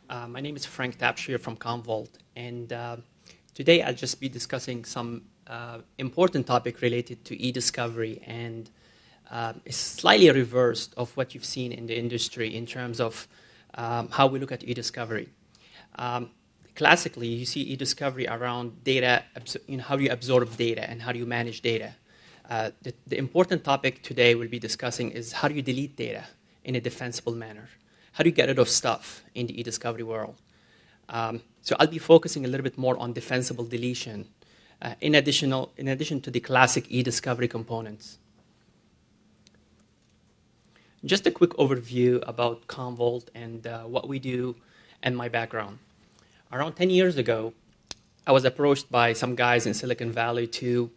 My name is Frank Tabch here from CommVault, and today I'll just be discussing some important topic related to e-discovery, and it's slightly reversed of what you've seen in the industry in terms of how we look at e-discovery. Classically, you see e-discovery around data, how do you absorb data and how do you manage data. The important topic today we'll be discussing is how do you delete data in a defensible manner. How do you get rid of stuff in the e-discovery world? So I'll be focusing a little bit more on defensible deletion in addition to the classic e-discovery components. Just a quick overview about CommVault and what we do and my background. Around 10 years ago, I was approached by some guys in Silicon Valley to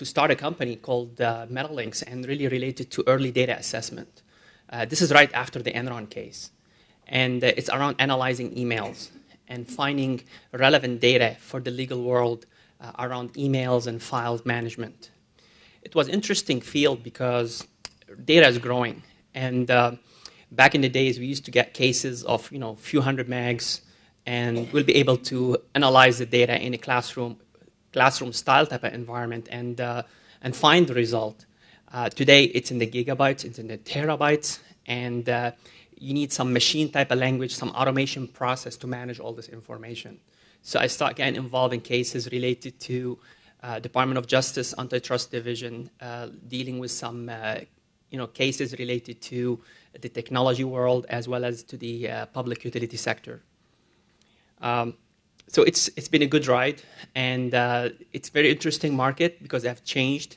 start a company called Metalinx and really related to early data assessment. This is right after the Enron case. And it's around analyzing emails and finding relevant data for the legal world around emails and files management. It was an interesting field because data is growing. And back in the days, we used to get cases of a few hundred megs, and we'll be able to analyze the data in a classroom style type of environment and find the result. Today, it's in the gigabytes, it's in the terabytes, and you need some machine type of language, some automation process to manage all this information. So I start getting involved in cases related to Department of Justice, Antitrust Division, dealing with some cases related to the technology world as well as to the public utility sector. So it's been a good ride, and it's a very interesting market because they have changed.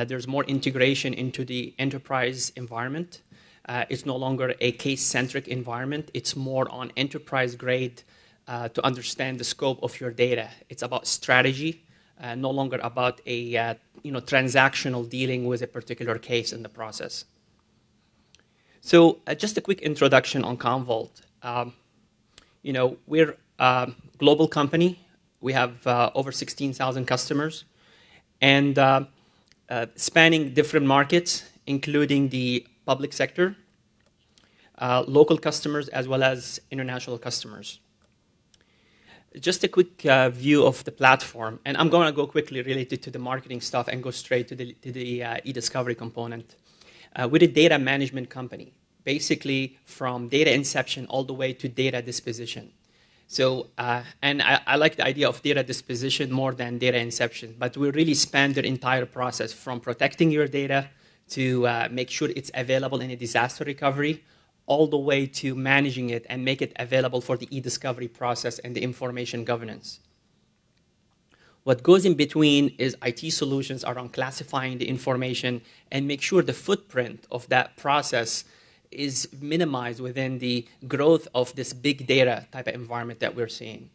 There's more integration into the enterprise environment. It's no longer a case-centric environment. It's more on enterprise grade to understand the scope of your data. It's about strategy, no longer about a transactional dealing with a particular case in the process. So just a quick introduction on CommVault. We're a global company. We have over 16,000 customers, and spanning different markets, including the public sector, local customers, as well as international customers. Just a quick view of the platform, and I'm going to go quickly related to the marketing stuff and go straight to the e-discovery component. We're a data management company, basically from data inception all the way to data disposition. So, and I like the idea of data disposition more than data inception, but we really span the entire process from protecting your data to make sure it's available in a disaster recovery, all the way to managing it and make it available for the e-discovery process and the information governance. What goes in between is IT solutions around classifying the information and make sure the footprint of that process is minimized within the growth of this big data type of environment that we're seeing.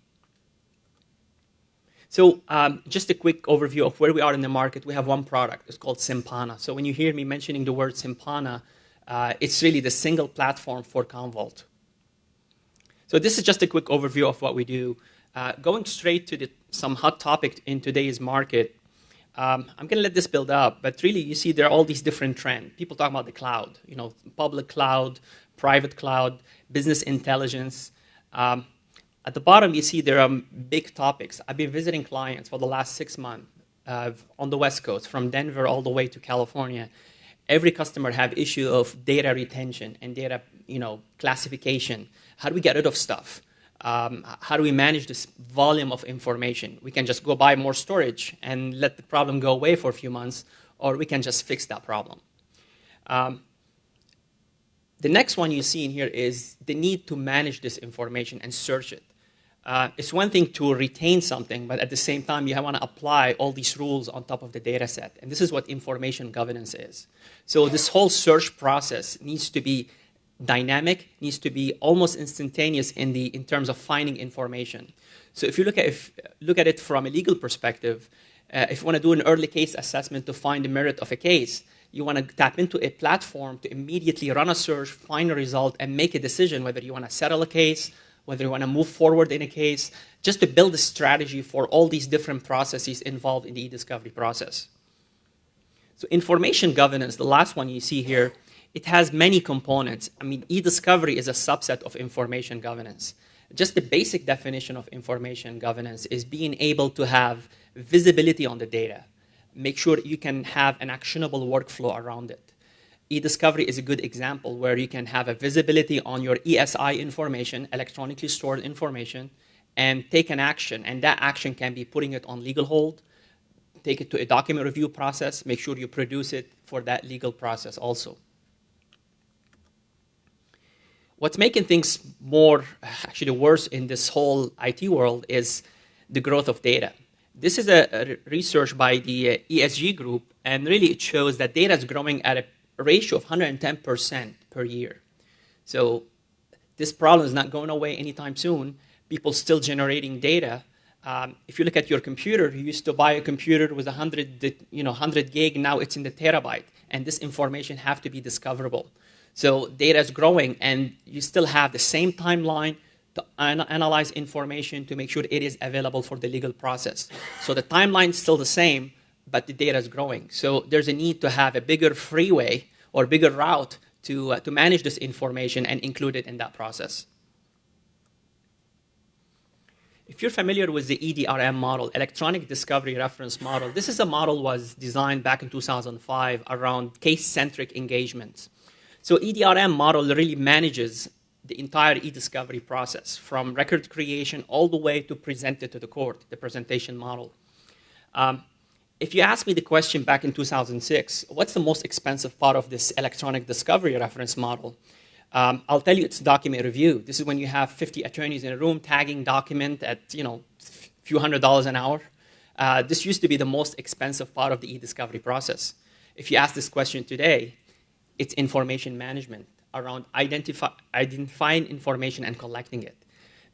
So just a quick overview of where we are in the market. We have one product. It's called Simpana. So when you hear me mentioning the word Simpana, it's really the single platform for CommVault. So this is just a quick overview of what we do. Going straight to some hot topic in today's market, I'm going to let this build up, but really you see there are all these different trends. People talk about the cloud, public cloud, private cloud, business intelligence. At the bottom, you see there are big topics. I've been visiting clients for the last 6 months on the West Coast, from Denver all the way to California. Every customer have issue of data retention and data, classification. How do we get rid of stuff? How do we manage this volume of information? We can just go buy more storage and let the problem go away for a few months, or we can just fix that problem. The next one you see in here is the need to manage this information and search it. It's one thing to retain something, but at the same time, you want to apply all these rules on top of the data set. And this is what information governance is. So this whole search process needs to be dynamic, needs to be almost instantaneous in terms of finding information. So if you look at it from a legal perspective, if you want to do an early case assessment to find the merit of a case, you want to tap into a platform to immediately run a search, find a result, and make a decision whether you want to settle a case, whether you want to move forward in a case, just to build a strategy for all these different processes involved in the e-discovery process. So information governance, the last one you see here, it has many components. I mean, e-discovery is a subset of information governance. Just the basic definition of information governance is being able to have visibility on the data. Make sure you can have an actionable workflow around it. E-discovery is a good example where you can have a visibility on your ESI information, electronically stored information, and take an action. And that action can be putting it on legal hold, take it to a document review process, make sure you produce it for that legal process also. What's making things actually worse in this whole IT world is the growth of data. This is a research by the ESG group, and really it shows that data is growing at a ratio of 110% per year. So this problem is not going away anytime soon. People still generating data. If you look at your computer, you used to buy a computer with 100 gig, now it's in the terabyte, and this information have to be discoverable. So data is growing, and you still have the same timeline to analyze information to make sure it is available for the legal process. So the timeline is still the same, but the data is growing. So there's a need to have a bigger freeway or bigger route to manage this information and include it in that process. If you're familiar with the EDRM model, Electronic Discovery Reference Model, this is a model was designed back in 2005 around case-centric engagements. So EDRM model really manages the entire e-discovery process, from record creation all the way to present it to the court, the presentation model. If you asked me the question back in 2006, what's the most expensive part of this electronic discovery reference model? I'll tell you it's document review. This is when you have 50 attorneys in a room tagging document at a few $100s an hour. This used to be the most expensive part of the e-discovery process. If you ask this question today, it's information management around identifying information and collecting it.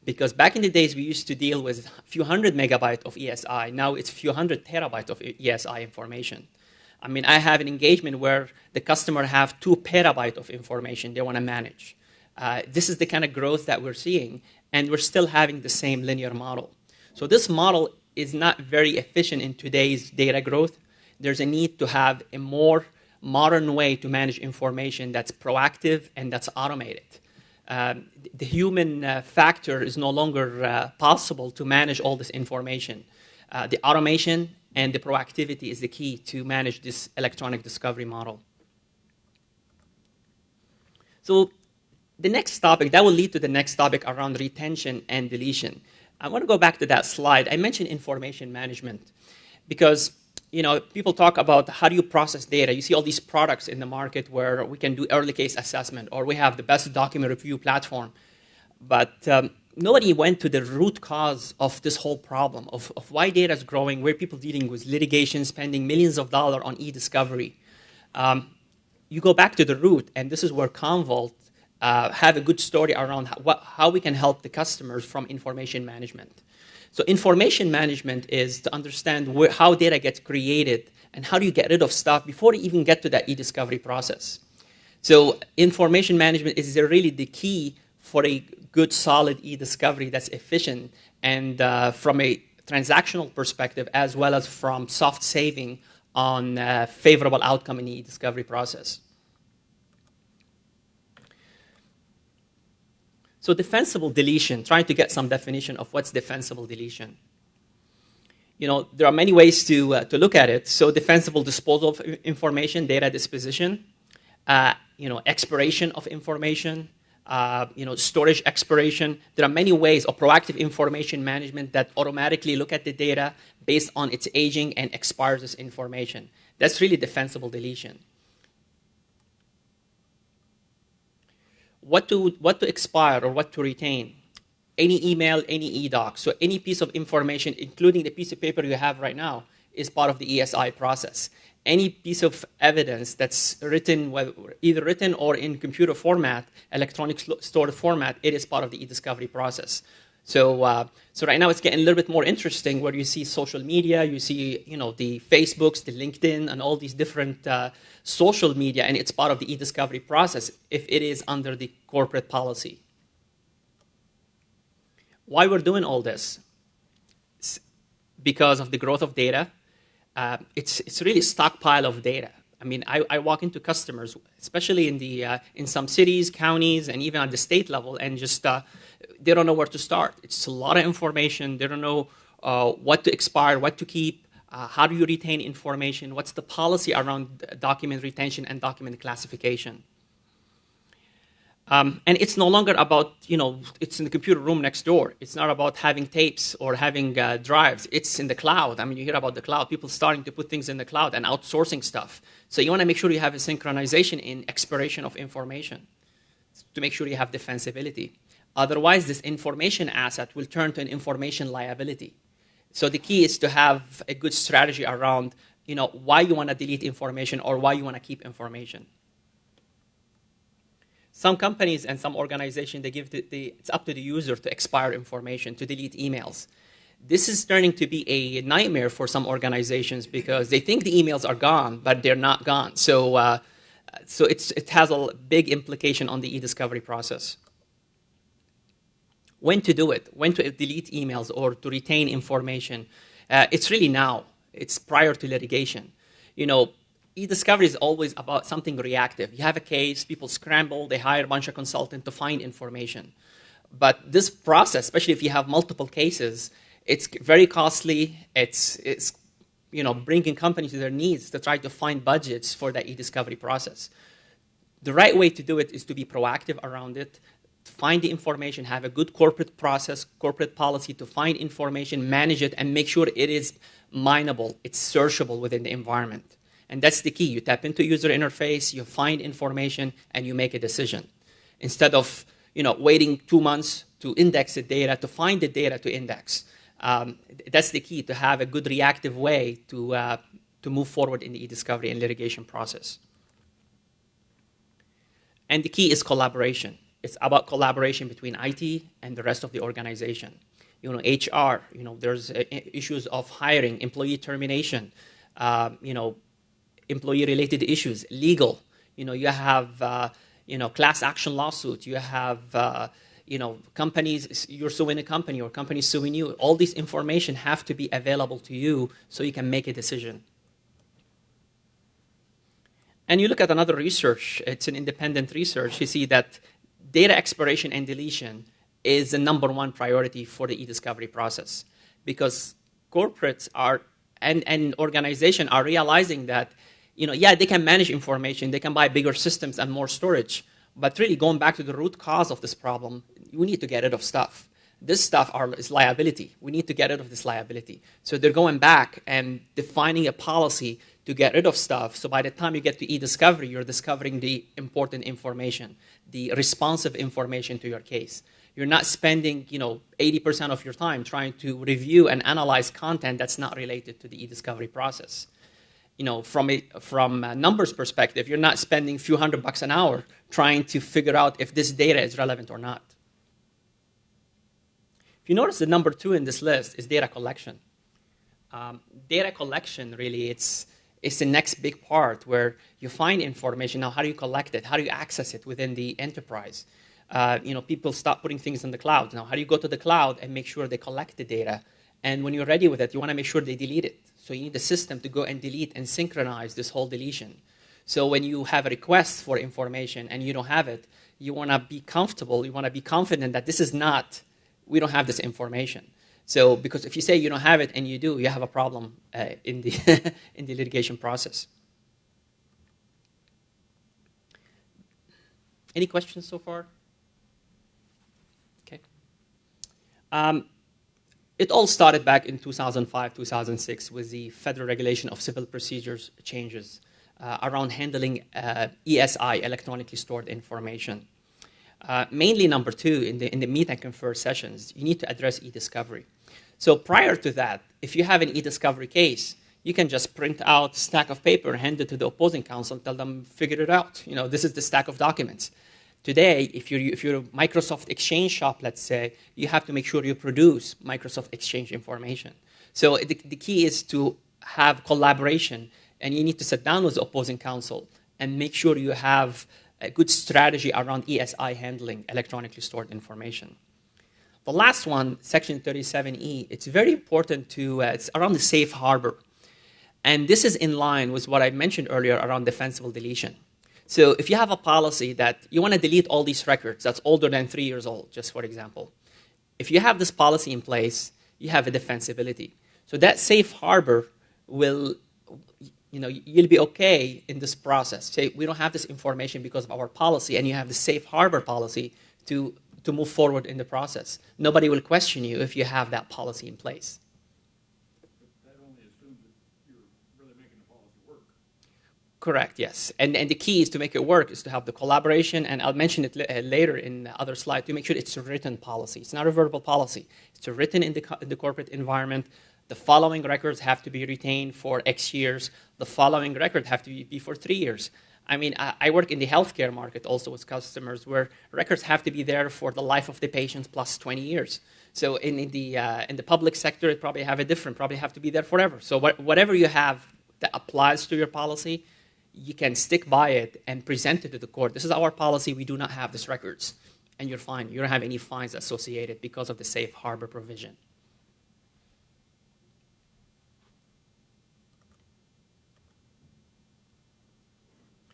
Because back in the days, we used to deal with a few hundred megabytes of ESI. Now it's a few hundred terabytes of ESI information. I mean, I have an engagement where the customer have 2 petabytes of information they want to manage. This is the kind of growth that we're seeing, and we're still having the same linear model. So this model is not very efficient in today's data growth. There's a need to have a more modern way to manage information that's proactive and that's automated. The human factor is no longer possible to manage all this information. The automation and the proactivity is the key to manage this electronic discovery model. So the next topic, that will lead to the next topic around retention and deletion. I want to go back to that slide. I mentioned information management because people talk about how do you process data. You see all these products in the market where we can do early case assessment, or we have the best document review platform. But nobody went to the root cause of this whole problem, of why data is growing, where people dealing with litigation, spending millions of dollars on e-discovery. You go back to the root, and this is where CommVault have a good story around how we can help the customers from information management. So information management is to understand how data gets created and how do you get rid of stuff before you even get to that e-discovery process. So information management is really the key for a good, solid e-discovery that's efficient and from a transactional perspective as well as from soft saving on favorable outcome in the e-discovery process. So defensible deletion, trying to get some definition of what's defensible deletion. There are many ways to look at it. So defensible disposal of information, data disposition, expiration of information, storage expiration. There are many ways of proactive information management that automatically look at the data based on its aging and expires this information. That's really defensible deletion. What to expire or what to retain? Any email, any e-doc. So any piece of information, including the piece of paper you have right now, is part of the ESI process. Any piece of evidence that's written, either written or in computer format, electronic stored format, it is part of the e-discovery process. So right now it's getting a little bit more interesting where you see social media, you see the Facebooks, the LinkedIn, and all these different social media, and it's part of the e-discovery process if it is under the corporate policy. Why we're doing all this? It's because of the growth of data. It's really a stockpile of data. I mean, I walk into customers, especially in some cities, counties, and even at the state level, and just they don't know where to start. It's a lot of information. They don't know what to expire, what to keep, how do you retain information, what's the policy around document retention and document classification. And it's no longer about, it's in the computer room next door. It's not about having tapes or having drives. It's in the cloud. I mean, you hear about the cloud, people starting to put things in the cloud and outsourcing stuff. So you want to make sure you have a synchronization in expiration of information to make sure you have defensibility. Otherwise, this information asset will turn to an information liability. So the key is to have a good strategy around, why you want to delete information or why you want to keep information. Some companies and some organizations, they give it's up to the user to expire information, to delete emails. This is turning to be a nightmare for some organizations because they think the emails are gone, but they're not gone. So it has a big implication on the e-discovery process. When to do it, when to delete emails or to retain information, it's really now. It's prior to litigation. E-discovery is always about something reactive. You have a case, people scramble, they hire a bunch of consultants to find information. But this process, especially if you have multiple cases, it's very costly. It's bringing companies to their knees to try to find budgets for that e-discovery process. The right way to do it is to be proactive around it, to find the information, have a good corporate process, corporate policy to find information, manage it, and make sure it is mineable, it's searchable within the environment. And that's the key. You tap into user interface, you find information, and you make a decision. Instead of waiting 2 months to index the data, to find the data to index. That's the key, to have a good reactive way to move forward in the e-discovery and litigation process. And the key is collaboration. It's about collaboration between IT and the rest of the organization. HR, there's issues of hiring, employee termination, employee-related issues, legal. You have, class action lawsuit. You have, companies, you're suing a company or companies suing you. All this information have to be available to you so you can make a decision. And you look at another research. It's an independent research. You see that data expiration and deletion is the #1 priority for the e-discovery process because corporates and organizations are realizing that they can manage information, they can buy bigger systems and more storage, but really going back to the root cause of this problem, we need to get rid of stuff. This stuff is liability. We need to get rid of this liability. So they're going back and defining a policy to get rid of stuff. So by the time you get to e-discovery, you're discovering the important information, the responsive information to your case. You're not spending 80% of your time trying to review and analyze content that's not related to the e-discovery process. From a numbers perspective, you're not spending a few $100 an hour trying to figure out if this data is relevant or not. If you notice, the #2 in this list is data collection. Data collection, really, it's the next big part where you find information. Now, how do you collect it? How do you access it within the enterprise? People stop putting things in the cloud. Now, how do you go to the cloud and make sure they collect the data? And when you're ready with it, you want to make sure they delete it. So you need the system to go and delete and synchronize this whole deletion. So when you have a request for information and you don't have it, you want to be comfortable, you want to be confident that we don't have this information. So because if you say you don't have it and you do, you have a problem in the in the litigation process. Any questions so far? Okay. It all started back in 2005, 2006 with the Federal Regulation of Civil Procedures changes around handling ESI, electronically stored information. Mainly #2 in the meet and confer sessions, you need to address e-discovery. So prior to that, if you have an e-discovery case, you can just print out a stack of paper, hand it to the opposing counsel, tell them, figure it out. This is the stack of documents. Today, if you're a Microsoft Exchange shop, let's say, you have to make sure you produce Microsoft Exchange information. So the key is to have collaboration, and you need to sit down with the opposing counsel and make sure you have a good strategy around ESI handling, electronically stored information. The last one, Section 37E, it's very important it's around the safe harbor. And this is in line with what I mentioned earlier around defensible deletion. So if you have a policy that you want to delete all these records that's older than 3 years old, just for example, if you have this policy in place, you have a defensibility. So that safe harbor will, you'll be okay in this process. Say we don't have this information because of our policy, and you have the safe harbor policy to move forward in the process. Nobody will question you if you have that policy in place. That only assumes that you're really making the policy work. Correct, yes. And the key is to make it work is to have the collaboration, and I'll mention it later in the other slide, to make sure it's a written policy. It's not a verbal policy. It's written in the corporate environment. The following records have to be retained for X years. The following record have to be for 3 years. I mean, I work in the healthcare market also with customers where records have to be there for the life of the patients plus 20 years. So in the public sector, it probably have to be there forever. So whatever you have that applies to your policy, you can stick by it and present it to the court. This is our policy. We do not have these records. And you're fine. You don't have any fines associated because of the safe harbor provision.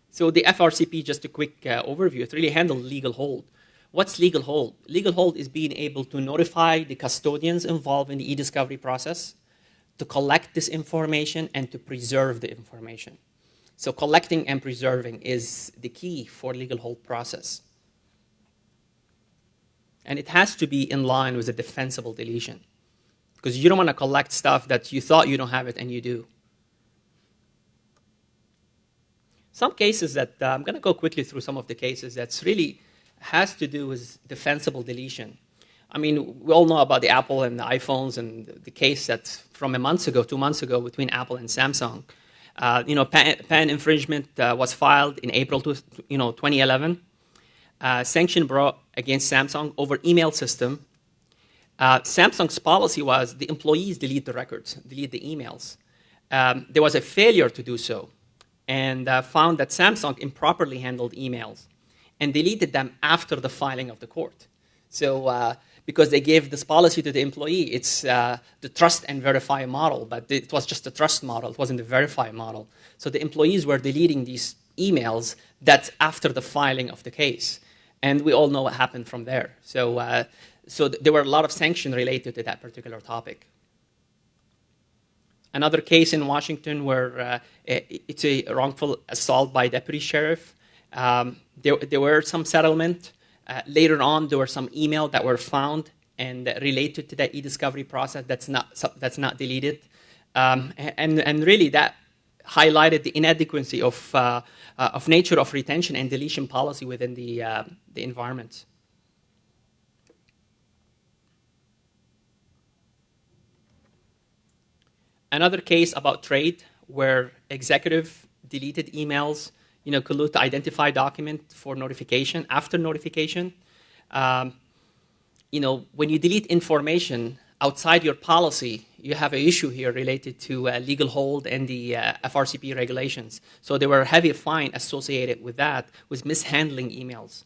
So the FRCP, just a quick overview, it really handles legal hold. What's legal hold? Legal hold is being able to notify the custodians involved in the e-discovery process, to collect this information, and to preserve the information. So collecting and preserving is the key for legal hold process. And it has to be in line with the defensible deletion, because you don't want to collect stuff that you thought you don't have it and you do. Some cases that, I'm going to go quickly through some of the cases that's really has to do with defensible deletion. I mean, we all know about the Apple and the iPhones and the case that's from 2 months ago between Apple and Samsung. Patent infringement was filed in April 2011. Sanction brought against Samsung over email system. Samsung's policy was the employees delete the records, delete the emails. There was a failure to do so, and found that Samsung improperly handled emails and deleted them after the filing of the court. So because they gave this policy to the employee, it's the trust and verify model, but it was just a trust model. It wasn't the verify model. So the employees were deleting these emails that's after the filing of the case. And we all know what happened from there. So, so there were a lot of sanctions related to that particular topic. Another case in Washington where it's a wrongful assault by deputy sheriff. There were some settlement. Later on, there were some email that were found and related to that e-discovery process that's not deleted. And really that highlighted the inadequacy of nature of retention and deletion policy within the environment. Another case about trade where executive deleted emails, collude to identify document for notification. After notification, when you delete information outside your policy, you have an issue here related to legal hold and the FRCP regulations. So there were heavy fine associated with that, with mishandling emails.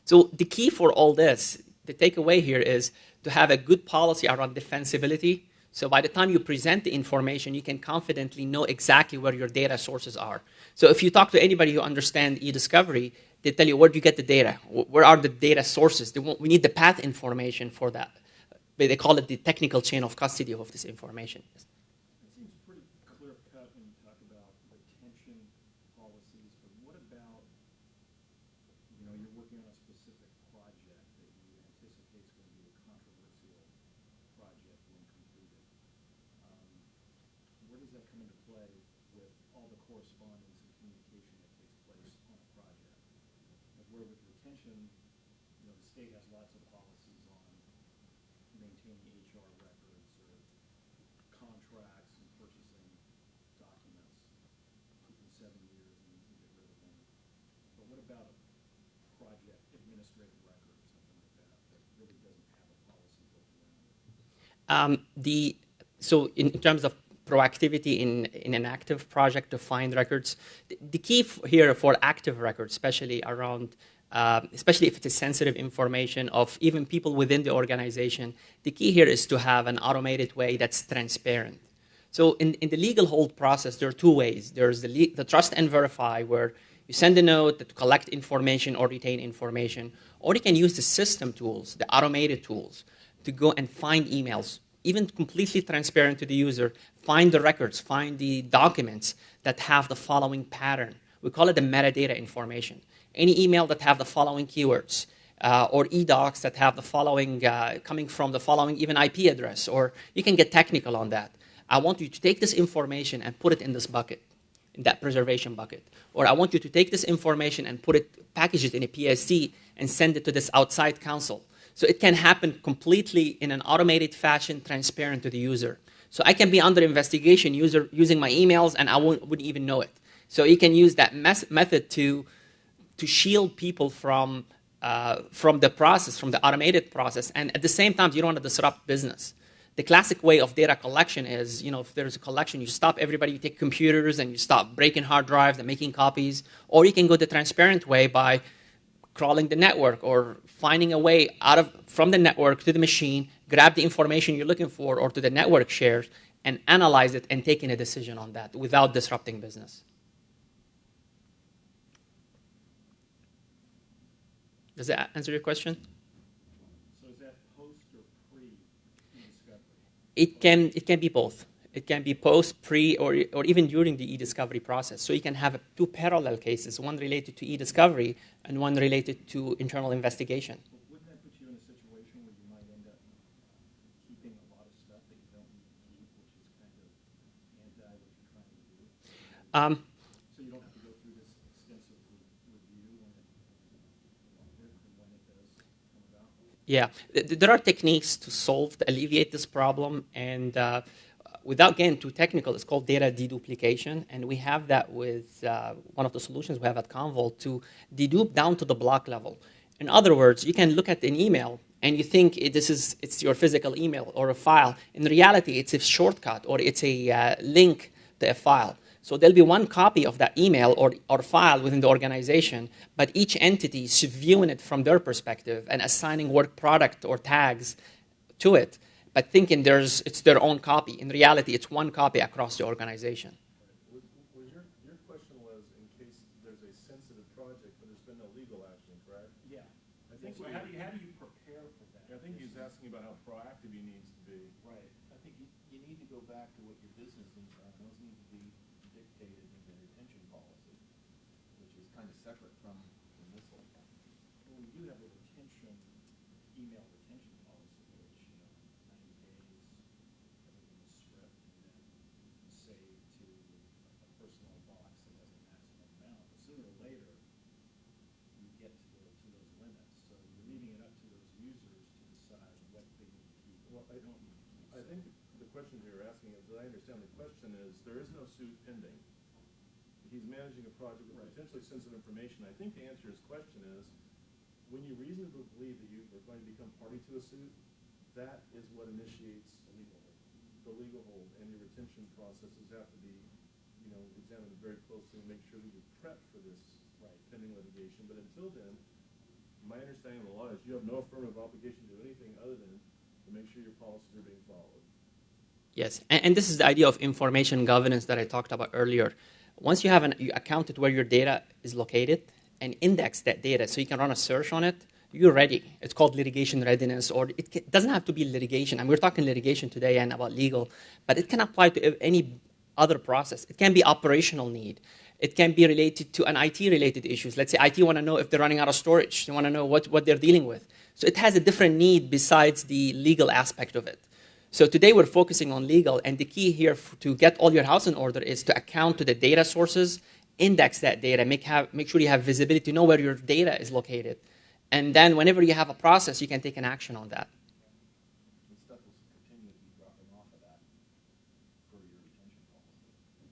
So the key for all this, the takeaway here is to have a good policy around defensibility. So by the time you present the information, you can confidently know exactly where your data sources are. So if you talk to anybody who understands e-discovery, they tell you, where do you get the data? Where are the data sources? We need the path information for that. They call it the technical chain of custody of this information. It seems pretty clear-cut when you talk about retention policies, but what about, you're working on a specific project that you anticipate is going to be a controversial project when completed. Where does that come into play with all the correspondence and communication that takes place on a project? Like where with retention, the state has lots of policies on maintaining HR records or contracts and purchasing documents, keep them 7 years and you can get rid of them. But what about a project administrative record or something like that that really doesn't have a policy built around it? So in terms of proactivity in an active project to find records, the key here for active records, especially around especially if it's sensitive information of even people within the organization, the key here is to have an automated way that's transparent. So in the legal hold process, there are two ways. There's the trust and verify, where you send a note to collect information or retain information, or you can use the system tools, the automated tools, to go and find emails, even completely transparent to the user, find the records, find the documents that have the following pattern. We call it the metadata information. Any email that have the following keywords, or e-docs that have the following, coming from the following even IP address, or you can get technical on that. I want you to take this information and put it in this bucket, in that preservation bucket. Or I want you to take this information and package it in a PSD and send it to this outside counsel. So it can happen completely in an automated fashion, transparent to the user. So I can be under investigation using my emails and I wouldn't even know it. So you can use that method to shield people from the process, from the automated process. And at the same time, you don't want to disrupt business. The classic way of data collection is, if there's a collection, you stop everybody, you take computers and you stop breaking hard drives and making copies. Or you can go the transparent way by crawling the network or finding a way from the network to the machine, grab the information you're looking for or to the network shares and analyze it and taking a decision on that without disrupting business. Does that answer your question? So is that post or pre-e-discovery? It can be both. It can be post, pre, or even during the e-discovery process. So you can have two parallel cases, one related to e-discovery and one related to internal investigation. But wouldn't that put you in a situation where you might end up keeping a lot of stuff that you don't need to keep, which is kind of anti what you're trying to do? So you don't have to go through this extensive review when it does come about? Yeah, there are techniques to alleviate this problem, and without getting too technical, it's called data deduplication, and we have that with one of the solutions we have at CommVault to dedupe down to the block level. In other words, you can look at an email and you think it's your physical email or a file. In reality, it's a shortcut or it's a link to a file. So there'll be one copy of that email or file within the organization, but each entity is viewing it from their perspective and assigning work product or tags to it, but thinking it's their own copy. In reality, it's one copy across the organization. Your question was in case there's a sensitive project, but there's been no legal action, correct? Yeah. I think so. How do you prepare for that? I think he's asking about how proactive he needs to be. Right. I think you need to go back to what your business needs are, and those need to be dictated in the retention policy, which is kind of separate from this whole thing. Well, we do have a email retention policy, which, 90 days, everything is stripped and then saved to a personal box that has a maximum amount. But sooner or later, you get to those limits. So you're leaving it up to those users to decide what they need to keep and what they don't need to keep. I think the question you're asking, as I understand the question, is there is no suit pending. He's managing a project with potentially sensitive information. I think the answer to his question is, when you reasonably believe that you are going to become party to a suit, that is what initiates the legal hold, and your retention processes have to be, examined very closely and make sure that you're prepped for this pending litigation. But until then, my understanding of the law is you have no affirmative obligation to do anything other than to make sure your policies are being followed. Yes, and this is the idea of information governance that I talked about earlier. Once you accounted where your data is located and index that data so you can run a search on it, you're ready. It's called litigation readiness, or it doesn't have to be litigation. And we're talking litigation today and about legal, but it can apply to any other process. It can be operational need. It can be related to an IT-related issues. Let's say IT want to know if they're running out of storage. They want to know what they're dealing with. So it has a different need besides the legal aspect of it. So today we're focusing on legal, and the key here to get all your house in order is to account to the data sources, index that data, make sure you have visibility to know where your data is located. And then whenever you have a process, you can take an action on that. And stuff will continue to be dropping off of that for your retention policy.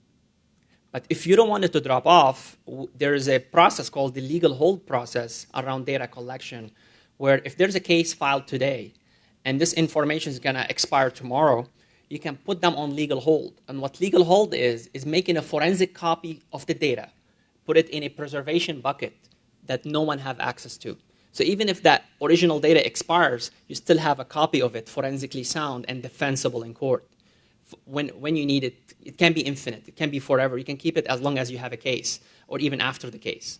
But if you don't want it to drop off, there is a process called the legal hold process around data collection, where if there's a case filed today, and this information is going to expire tomorrow, you can put them on legal hold. And what legal hold is making a forensic copy of the data, put it in a preservation bucket that no one have access to. So even if that original data expires, you still have a copy of it, forensically sound and defensible in court. when you need it. It can be infinite. It can be forever. You can keep it as long as you have a case, or even after the case.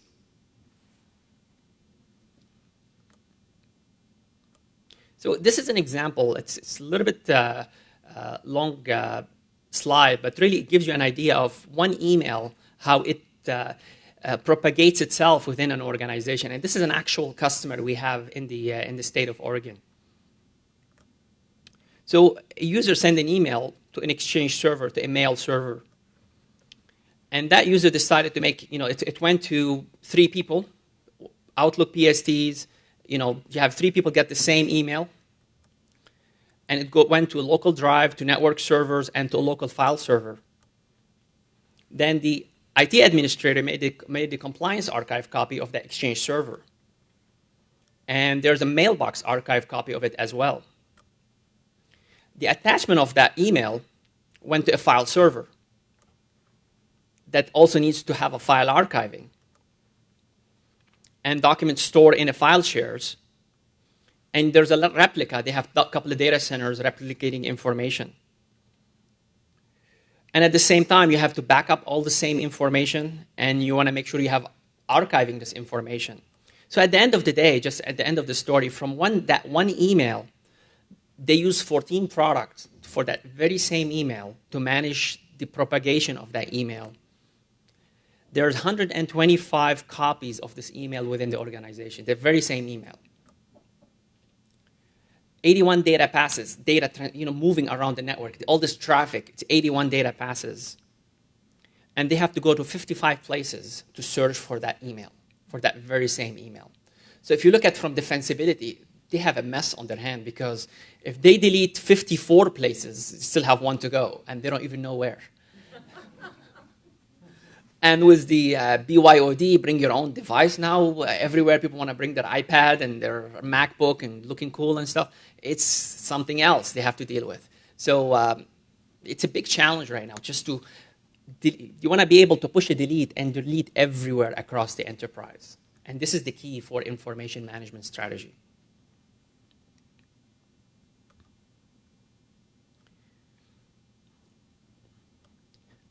So this is an example. It's a little bit long slide, but really it gives you an idea of one email, how it propagates itself within an organization. And this is an actual customer we have in the state of Oregon. So a user sent an email to an Exchange server, to a mail server. And that user decided to make, it went to 3 people, Outlook PSTs, you have 3 people get the same email. And it went to a local drive, to network servers, and to a local file server. Then the IT administrator made the compliance archive copy of the Exchange server. And there's a mailbox archive copy of it as well. The attachment of that email went to a file server that also needs to have a file archiving and documents stored in a file shares. And there's a replica. They have a couple of data centers replicating information. And at the same time, you have to back up all the same information, and you want to make sure you have archiving this information. So at the end of the day, just at the end of the story, from that one email, they use 14 products for that very same email to manage the propagation of that email. There's 125 copies of this email within the organization, the very same email. 81 data passes, moving around the network. All this traffic, it's 81 data passes. And they have to go to 55 places to search for that email, for that very same email. So if you look at from defensibility, they have a mess on their hand, because if they delete 54 places, they still have 1 to go, and they don't even know where. And with the BYOD, bring your own device now, everywhere people want to bring their iPad and their MacBook and looking cool and stuff, it's something else they have to deal with. So it's a big challenge right now, just to, you want to be able to push a delete and delete everywhere across the enterprise. And this is the key for information management strategy.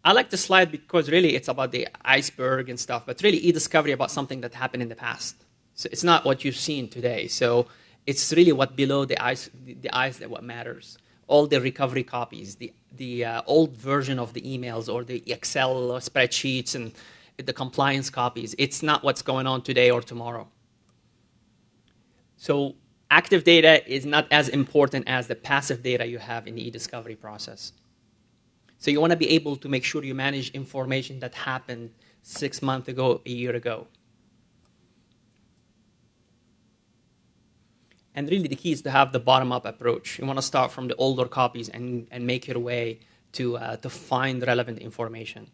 I like the slide because really it's about the iceberg and stuff, but really e-discovery about something that happened in the past. So it's not what you've seen today. So it's really what below the ice that what matters. All the recovery copies, the old version of the emails or the Excel spreadsheets and the compliance copies. It's not what's going on today or tomorrow. So active data is not as important as the passive data you have in the e-discovery process. So you want to be able to make sure you manage information that happened 6 months ago, a year ago. And really the key is to have the bottom-up approach. You want to start from the older copies and make your way to find relevant information.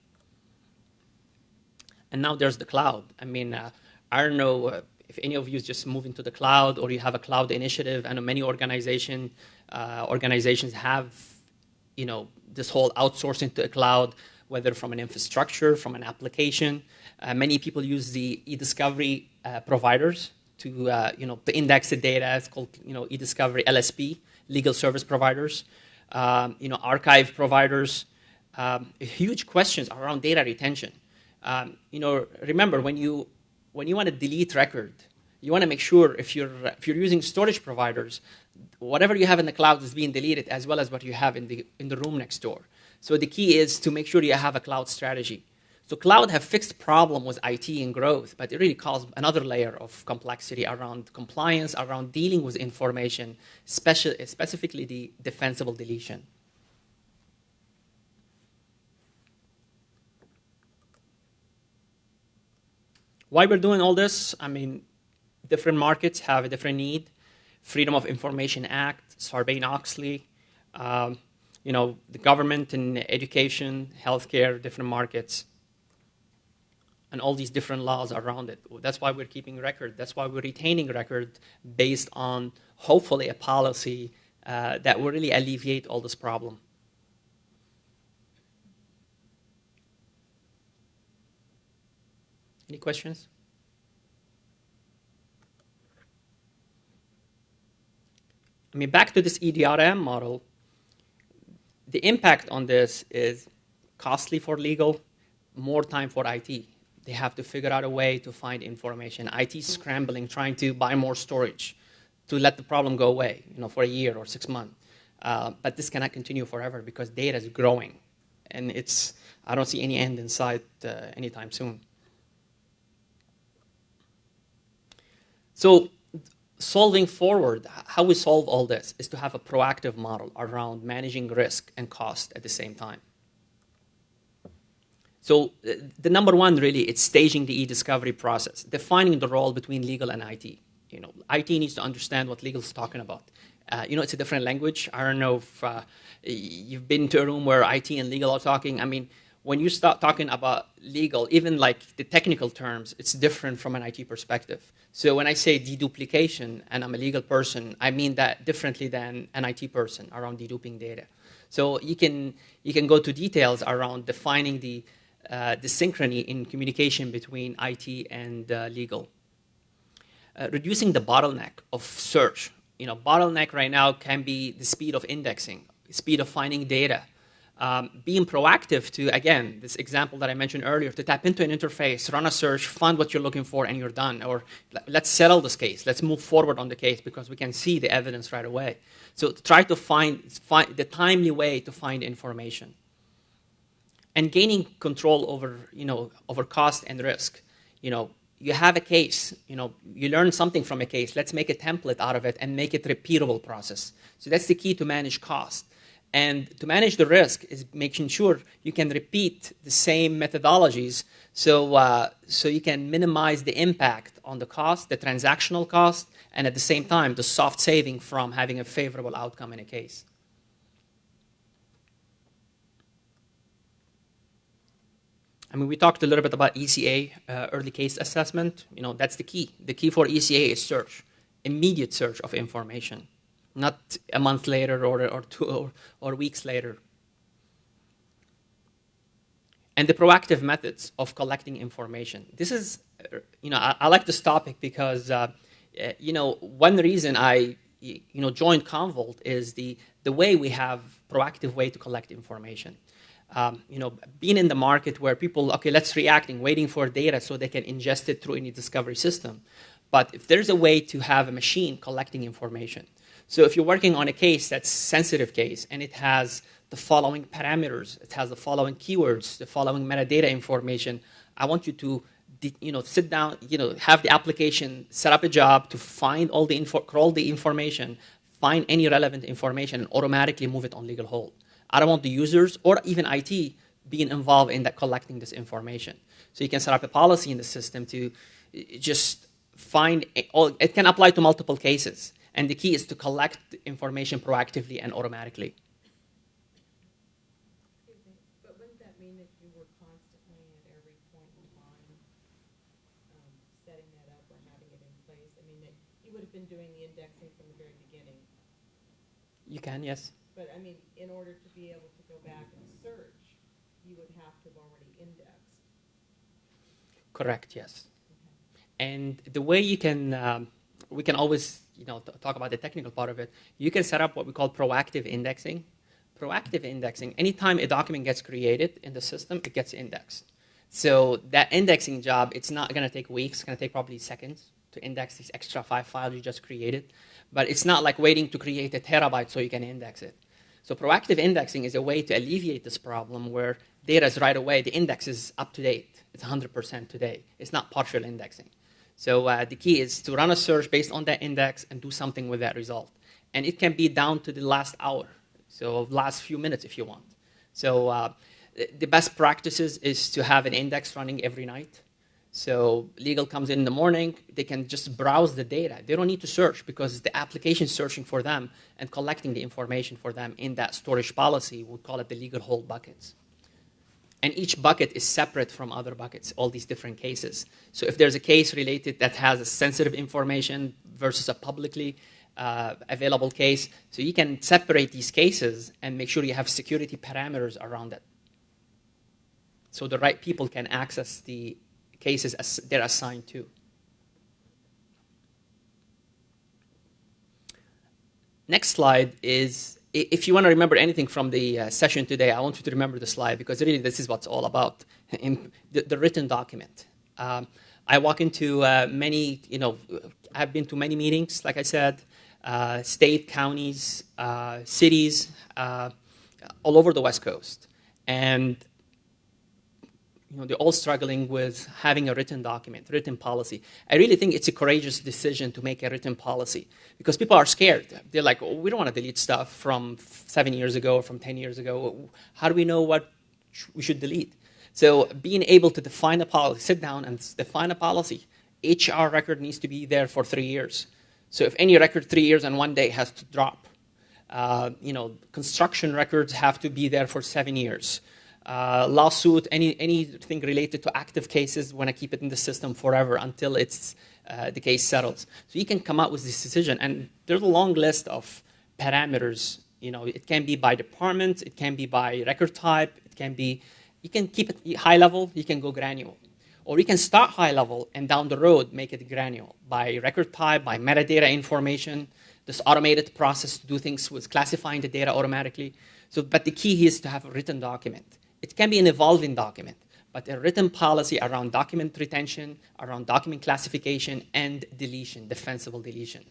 And now there's the cloud. I mean, I don't know if any of you is just moving to the cloud or you have a cloud initiative. I know many organizations have, this whole outsourcing to a cloud, whether from an infrastructure, from an application. Many people use the e-discovery providers to index the data. It's called e-discovery LSP, legal service providers, archive providers. Huge questions around data retention. Remember when you want to delete record, you want to make sure if you're using storage providers, whatever you have in the cloud is being deleted, as well as what you have in the room next door. So the key is to make sure you have a cloud strategy. So cloud have fixed problem with IT and growth, but it really caused another layer of complexity around compliance, around dealing with information, specifically the defensible deletion. Why we're doing all this? I mean, different markets have a different need. Freedom of Information Act, Sarbanes-Oxley, the government and education, healthcare, different markets, and all these different laws around it. That's why we're keeping record. That's why we're retaining record based on, hopefully, a policy that will really alleviate all this problem. Any questions? I mean, back to this EDRM model, The impact on this is costly for legal, more time for IT. They have to figure out a way to find information. IT is scrambling, trying to buy more storage to let the problem go away, for a year or 6 months. But this cannot continue forever because data is growing, and I don't see any end in sight anytime soon. So solving forward, how we solve all this is to have a proactive model around managing risk and cost at the same time. So the number one really, it's staging the e-discovery process, defining the role between legal and IT. IT needs to understand what legal is talking about. It's a different language. I don't know if you've been to a room where IT and legal are talking. I mean, when you start talking about legal, even like the technical terms, it's different from an IT perspective. So when I say deduplication and I'm a legal person, I mean that differently than an IT person around deduping data. So you can go to details around defining the synchrony in communication between IT and legal. Reducing the bottleneck of search. Bottleneck right now can be the speed of indexing, speed of finding data. Being proactive to, again, this example that I mentioned earlier, to tap into an interface, run a search, find what you're looking for, and you're done. Or let's settle this case. Let's move forward on the case because we can see the evidence right away. So try to find the timely way to find information. And gaining control over cost and risk. You have a case, you learn something from a case. Let's make a template out of it and make it a repeatable process. So that's the key to manage cost. And to manage the risk is making sure you can repeat the same methodologies so you can minimize the impact on the cost, the transactional cost, and at the same time, the soft saving from having a favorable outcome in a case. I mean, we talked a little bit about ECA, early case assessment. That's the key. The key for ECA is search, immediate search of information, not a month later or 2 or weeks later. And the proactive methods of collecting information. This is, I like this topic because, one reason I, joined CommVault is the way we have proactive way to collect information. Being in the market where people, let's reacting, waiting for data so they can ingest it through any discovery system. But if there's a way to have a machine collecting information. So if you're working on a case that's a sensitive case and it has the following parameters, it has the following keywords, the following metadata information, I want you to sit down, have the application set up a job to find all the crawl the information, find any relevant information, and automatically move it on legal hold. I don't want the users or even IT being involved in that collecting this information. So you can set up a policy in the system to just find, it can apply to multiple cases. And the key is to collect information proactively and automatically. Excuse me, but wouldn't that mean that you were constantly at every point in time setting that up or having it in place? I mean, that you would have been doing the indexing from the very beginning. You can, yes. But I mean, in order to be able to go back and search, you would have to have already indexed. Correct, yes. Okay. And the way you can, we can always, talk about the technical part of it. You can set up what we call proactive indexing. Proactive indexing, anytime a document gets created in the system, it gets indexed. So that indexing job, it's not going to take weeks. It's going to take probably seconds to index these extra 5 files you just created. But it's not like waiting to create a terabyte so you can index it. So proactive indexing is a way to alleviate this problem where data is right away. The index is up to date. It's 100% today. It's not partial indexing. So the key is to run a search based on that index and do something with that result. And it can be down to the last hour, so last few minutes if you want. So the best practices is to have an index running every night. So legal comes in the morning, they can just browse the data. They don't need to search because the application is searching for them and collecting the information for them in that storage policy. We call it the legal hold buckets. And each bucket is separate from other buckets, all these different cases. So if there's a case related that has a sensitive information versus a publicly available case, so you can separate these cases and make sure you have security parameters around it. So the right people can access the cases as they're assigned to. Next slide is if you want to remember anything from the session today, I want you to remember the slide, because really this is what's all about, in the written document. I walk into many, I've been to many meetings, like I said, state, counties, cities, all over the West Coast. And they're all struggling with having a written document, written policy. I really think it's a courageous decision to make a written policy, because people are scared. They're like, we don't want to delete stuff from 7 years ago or from 10 years ago. How do we know what we should delete? So being able to define a policy, sit down and define a policy. HR record needs to be there for 3 years. So if any record 3 years and 1 day has to drop. Construction records have to be there for 7 years. Lawsuit, anything related to active cases, want to keep it in the system forever until it's the case settles. So you can come out with this decision, and there's a long list of parameters. It can be by department, it can be by record type, it can be. You can keep it high level, you can go granular. Or you can start high level and down the road make it granular by record type, by metadata information, this automated process to do things with classifying the data automatically. But the key is to have a written document. It can be an evolving document, but a written policy around document retention, around document classification, and deletion, defensible deletion.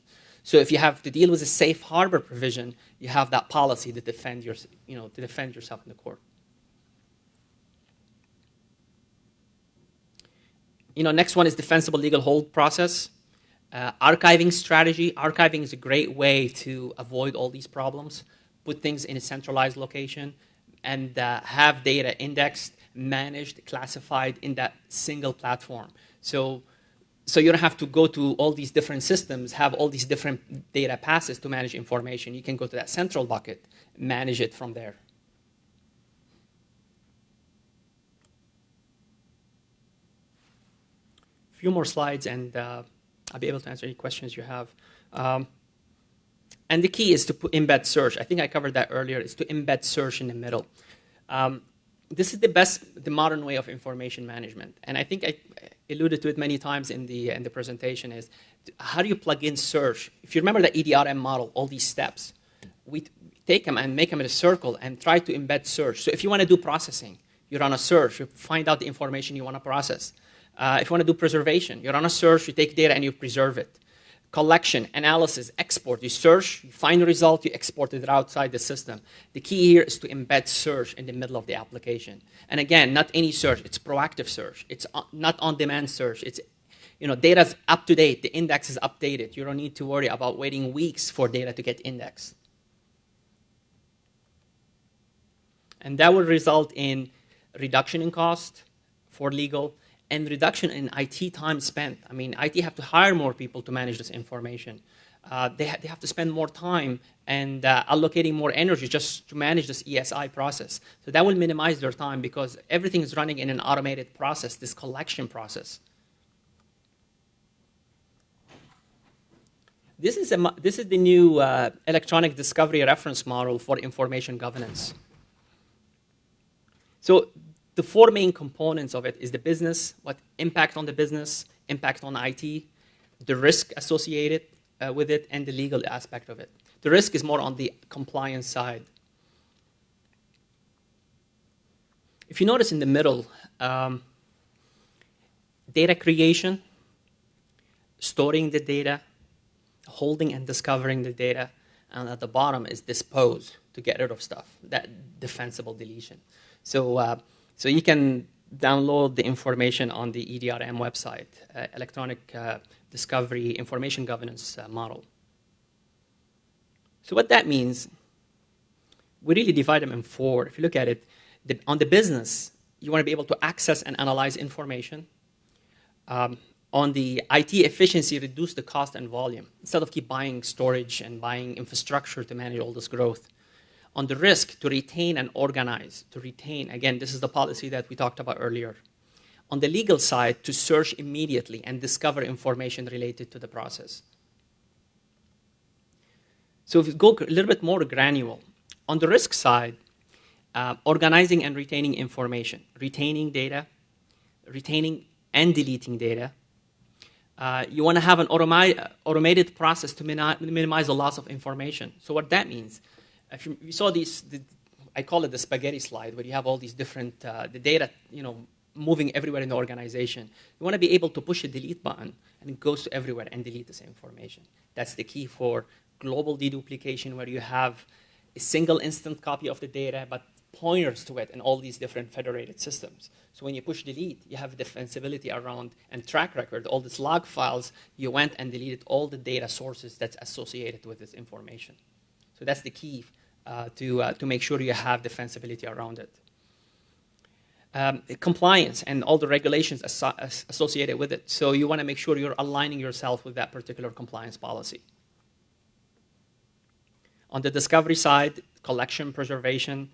So if you have to deal with a safe harbor provision, you have that policy to defend yourself in the court. Next one is defensible legal hold process. Archiving strategy. Archiving is a great way to avoid all these problems. Put things in a centralized location and have data indexed, managed, classified in that single platform. So you don't have to go to all these different systems, have all these different data passes to manage information. You can go to that central bucket, manage it from there. A few more slides, and I'll be able to answer any questions you have. And the key is to embed search. I think I covered that earlier. Is to embed search in the middle. This is the modern way of information management. And I think I alluded to it many times in the presentation, is how do you plug in search? If you remember the EDRM model, all these steps, we take them and make them in a circle and try to embed search. So if you want to do processing, you run a search, you find out the information you want to process. If you want to do preservation, you run a search, you take data and you preserve it. Collection, analysis, export. You search, you find the result, you export it outside the system. The key here is to embed search in the middle of the application. And again, not any search, it's proactive search. It's not on-demand search. It's, data's up to date, the index is updated. You don't need to worry about waiting weeks for data to get indexed. And that will result in reduction in cost for legal, and reduction in IT time spent. I mean, IT have to hire more people to manage this information. They have to spend more time and allocating more energy just to manage this ESI process. So that will minimize their time, because everything is running in an automated process, this collection process. This is the new electronic discovery reference model for information governance. So the four main components of it is the business, what impact on the business, impact on IT, the risk associated with it, and the legal aspect of it. The risk is more on the compliance side. If you notice in the middle, data creation, storing the data, holding and discovering the data, and at the bottom is dispose, to get rid of stuff, that defensible deletion. So you can download the information on the EDRM website, Electronic Discovery Information Governance Model. So what that means, we really divide them in four. If you look at it, on the business, you want to be able to access and analyze information. On the IT efficiency, reduce the cost and volume, instead of keep buying storage and buying infrastructure to manage all this growth. On the risk, to retain and organize, again, this is the policy that we talked about earlier. On the legal side, to search immediately and discover information related to the process. So if we go a little bit more granular, on the risk side, organizing and retaining information, retaining data, retaining and deleting data. You want to have an automated process to minimize the loss of information. So what that means, If you saw I call it the spaghetti slide, where you have all these different, the data, moving everywhere in the organization. You want to be able to push a delete button, and it goes to everywhere and delete this information. That's the key for global deduplication, where you have a single instant copy of the data, but pointers to it in all these different federated systems. So when you push delete, you have defensibility around and track record, all these log files, you went and deleted all the data sources that's associated with this information. So that's the key to make sure you have defensibility around it. Compliance and all the regulations associated with it. So you want to make sure you're aligning yourself with that particular compliance policy. On the discovery side, collection, preservation,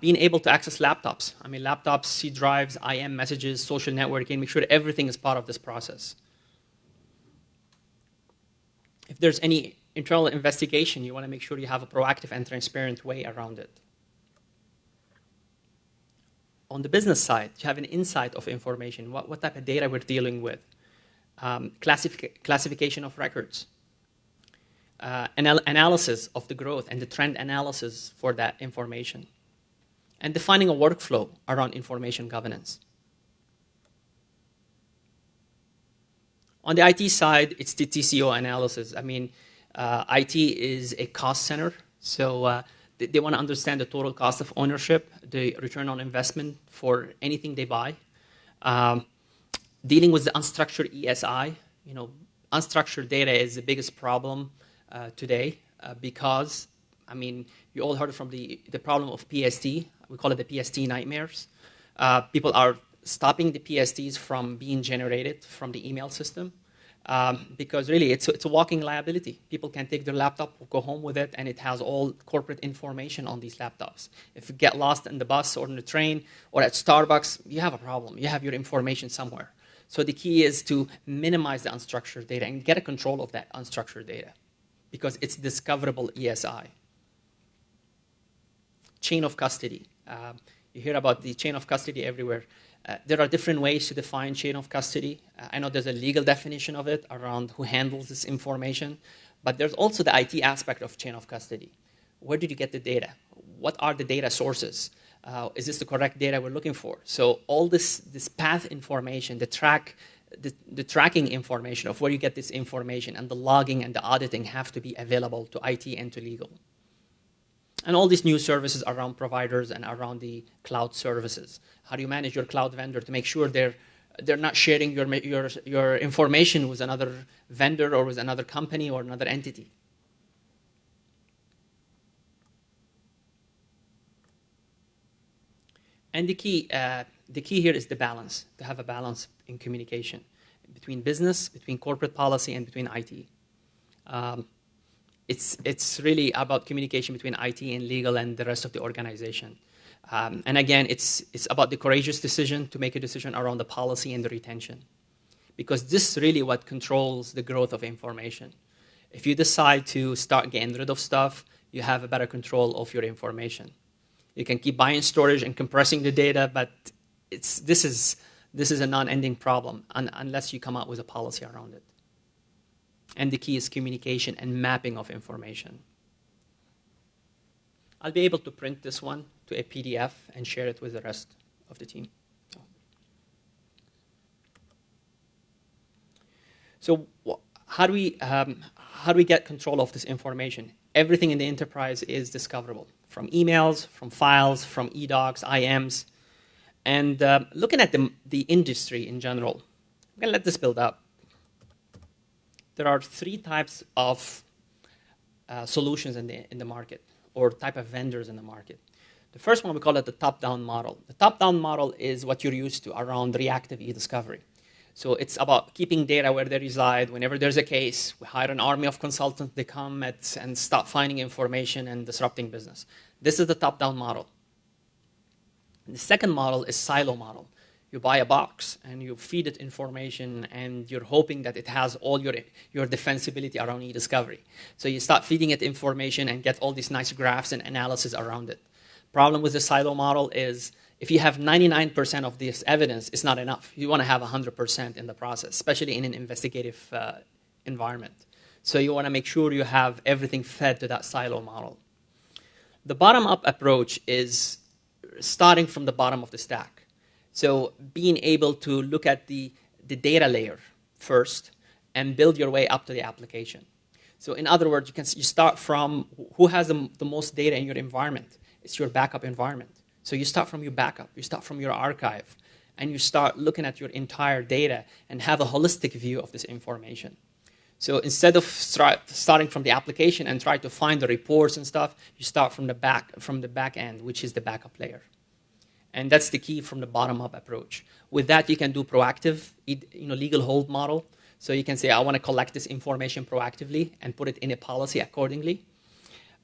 being able to access laptops. I mean, laptops, C drives, IM messages, social networking, make sure everything is part of this process. If there's any internal investigation, you want to make sure you have a proactive and transparent way around it. On the business side, you have an insight of information, what type of data we're dealing with, classification of records, analysis of the growth and the trend analysis for that information, and defining a workflow around information governance. On the IT side, it's the TCO analysis. I mean, IT is a cost center, so they want to understand the total cost of ownership, the return on investment for anything they buy. Dealing with the unstructured ESI, unstructured data is the biggest problem today because, I mean, you all heard from the problem of PST. We call it the PST nightmares. People are stopping the PSTs from being generated from the email system because really it's a walking liability. People can take their laptop, go home with it, and it has all corporate information on these laptops. If you get lost in the bus or in the train or at Starbucks, you have a problem. You have your information somewhere. So the key is to minimize the unstructured data and get a control of that unstructured data because it's discoverable ESI. Chain of custody. You hear about the chain of custody everywhere. There are different ways to define chain of custody. I know there's a legal definition of it around who handles this information, but there's also the IT aspect of chain of custody. Where did you get the data? What are the data sources? Is this the correct data we're looking for? So all this path information, the tracking information of where you get this information, and the logging and the auditing have to be available to IT and to legal. And all these new services around providers and around the cloud services. How do you manage your cloud vendor to make sure they're not sharing your information with another vendor or with another company or another entity? And the key here is the balance, to have a balance in communication between business, between corporate policy, and between IT. It's really about communication between IT and legal and the rest of the organization. And again, it's about the courageous decision to make a decision around the policy and the retention. Because this is really what controls the growth of information. If you decide to start getting rid of stuff, you have a better control of your information. You can keep buying storage and compressing the data, but this is a non-ending problem unless you come up with a policy around it. And the key is communication and mapping of information. I'll be able to print this one to a PDF and share it with the rest of the team. So how do we get control of this information? Everything in the enterprise is discoverable, from emails, from files, from e-docs, IMs. And looking at the industry in general, I'm going to let this build up. There are three types of solutions in the market, or type of vendors in the market. The first one, we call it the top-down model. The top-down model is what you're used to around reactive e-discovery. So it's about keeping data where they reside. Whenever there's a case, we hire an army of consultants. They come and start finding information and disrupting business. This is the top-down model. The second model is silo model. You buy a box and you feed it information and you're hoping that it has all your defensibility around e-discovery. So you start feeding it information and get all these nice graphs and analysis around it. Problem with the silo model is if you have 99% of this evidence, it's not enough. You want to have 100% in the process, especially in an investigative environment. So you want to make sure you have everything fed to that silo model. The bottom-up approach is starting from the bottom of the stack. So being able to look at the data layer first and build your way up to the application. So in other words, you start from who has the most data in your environment. It's your backup environment. So you start from your backup, you start from your archive, and you start looking at your entire data and have a holistic view of this information. So instead of starting from the application and try to find the reports and stuff, you start from the back end, which is the backup layer. And that's the key from the bottom-up approach. With that, you can do proactive, legal hold model. So you can say, I want to collect this information proactively and put it in a policy accordingly.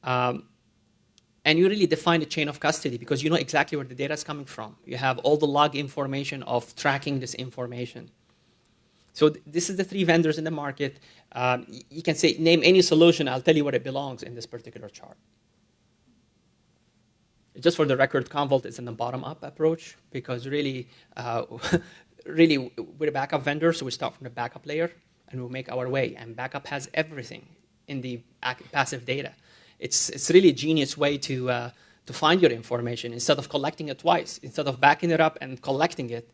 And you really define the chain of custody because you know exactly where the data is coming from. You have all the log information of tracking this information. So this is the 3 vendors in the market. You can say, name any solution. I'll tell you where it belongs in this particular chart. Just for the record, CommVault is in the bottom-up approach because really, we're a backup vendor, so we start from the backup layer and we'll make our way. And backup has everything in the passive data. It's really a genius way to find your information instead of collecting it twice. Instead of backing it up and collecting it,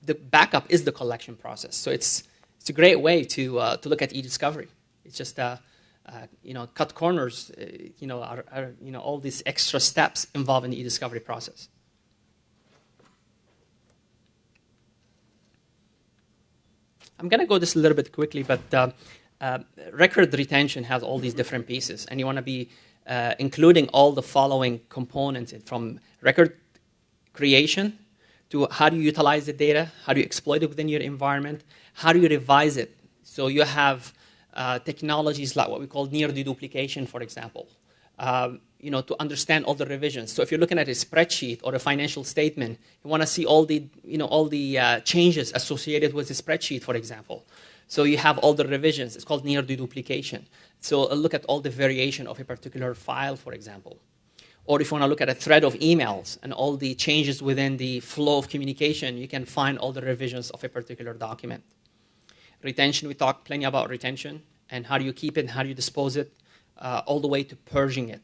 the backup is the collection process. So it's a great way to look at e-discovery. It's just cut corners. All these extra steps involved in the e-discovery process. I'm going to go this a little bit quickly, but record retention has all these different pieces, and you want to be including all the following components from record creation to how do you utilize the data, how do you exploit it within your environment, how do you revise it. So you have technologies like what we call near deduplication, for example, to understand all the revisions. So if you're looking at a spreadsheet or a financial statement, you want to see all the changes associated with the spreadsheet, for example. So you have all the revisions. It's called near deduplication. So look at all the variation of a particular file, for example. Or if you want to look at a thread of emails and all the changes within the flow of communication, you can find all the revisions of a particular document. Retention, we talked plenty about retention and how do you keep it and how do you dispose it, all the way to purging it.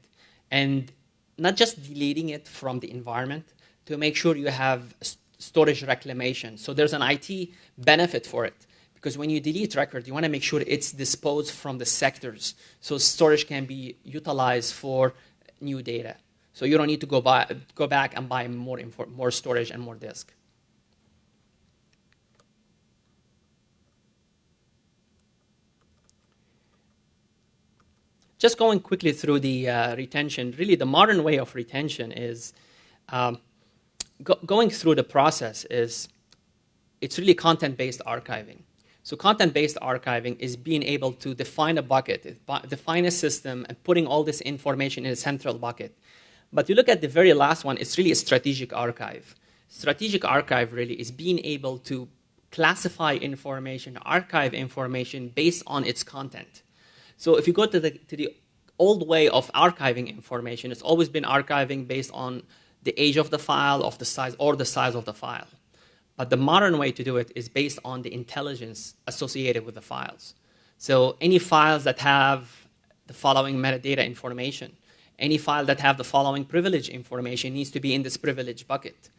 And not just deleting it from the environment, to make sure you have storage reclamation. So there's an IT benefit for it. Because when you delete record, you want to make sure it's disposed from the sectors. So storage can be utilized for new data. So you don't need to go back and buy more storage and more disk. Just going quickly through the retention, really the modern way of retention is going through the process it's really content-based archiving. So content-based archiving is being able to define a bucket, define a system, and putting all this information in a central bucket. But you look at the very last one, it's really a strategic archive. Strategic archive really is being able to classify information, archive information based on its content. So if you go to the old way of archiving information, it's always been archiving based on the age of the file, of the size, or the size of the file. But the modern way to do it is based on the intelligence associated with the files. So any files that have the following metadata information, any file that have the following privilege information needs to be in this privilege bucket.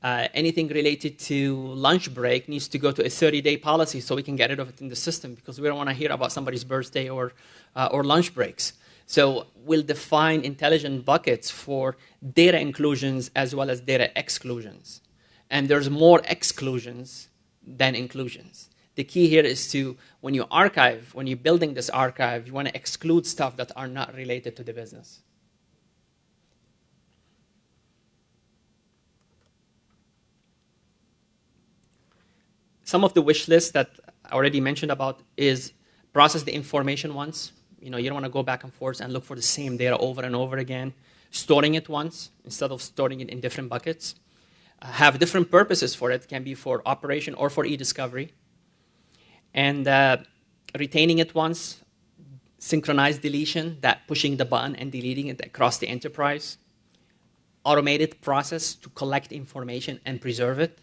Anything related to lunch break needs to go to a 30-day policy so we can get rid of it in the system because we don't want to hear about somebody's birthday or lunch breaks. So we'll define intelligent buckets for data inclusions as well as data exclusions. And there's more exclusions than inclusions. The key here is to, when you archive, when you're building this archive, you want to exclude stuff that are not related to the business. Some of the wish lists that I already mentioned about is process the information once. You don't want to go back and forth and look for the same data over and over again. Storing it once instead of storing it in different buckets. Have different purposes for it. It can be for operation or for e-discovery. And retaining it once. Synchronized deletion, that pushing the button and deleting it across the enterprise. Automated process to collect information and preserve it.